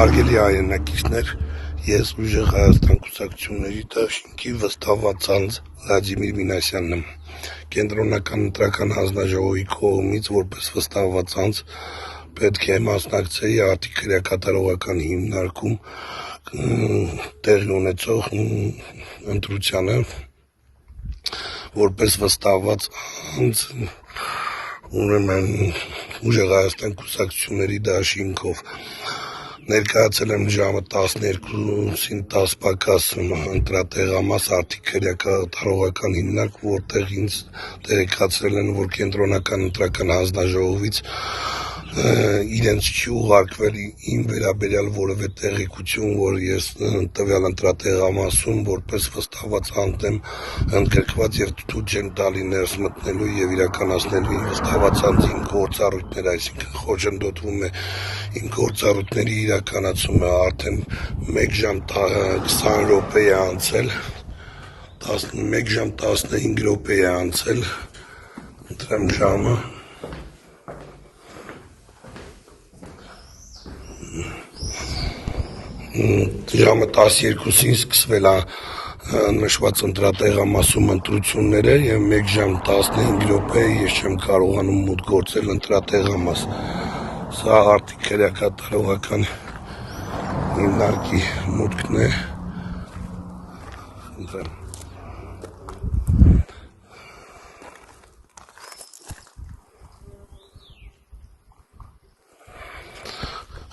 Հարգելի հայրենակիցներ, ես ուժեղ Հայաստան կուսակցությունների դաշինքի վստահված անձ Վլադիմիր Մինասյանն եմ։ Կենտրոնական ընտրական հանձնաժողովի կողմից որպես վստահված անձ պետք է մասնակցեի արդի քրեակատարողական հիմնարկում տեղի ունեցող ընտրությանը, որպես վստահված անձ ուրեմն ուժեղ Հայաստան կուսակցությունների դաշինքով ներկայացել եմ ժամը 12-ին 10 պակաս ընտրատեղամաս արդի քրեակատարողական հիմնարկ, որտեղ ինձ տեղեկացրել են, որ կենտրոնական ընտրական հանձնաժողովից իրենց չի ուղարկվել իմ վերաբերյալ որևէ տեղեկություն, որ ես տվյալ ընտրատեղամասում որպես վստահված անձ եմ ընդգրկված եւ թույլ չեն տալի ներս մտնելու եւ իրականացնելու իմ վստահված անձի գործառույթները, այսինքն խոչընդոտվում է իմ գործառույթների իրականացումը, արդեն 1 ժամ 20 րոպե է անցել, 1 ժամ 15 րոպե է անցել, ընտրեմ ժամը, ժամը 12-ին սկսվել է նշված ընտրատեղամասում ընտրությունները եւ 1 ժամ 15 րոպե ես չեմ կարողանում մուտք գործել ընտրատեղամաս։ Սա արդի քրեակատարողական հիմնարկի մուտքն է։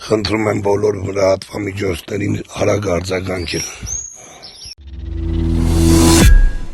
Խնդրում եմ բոլոր լրատվամիջոցներին արագ արձագանքել։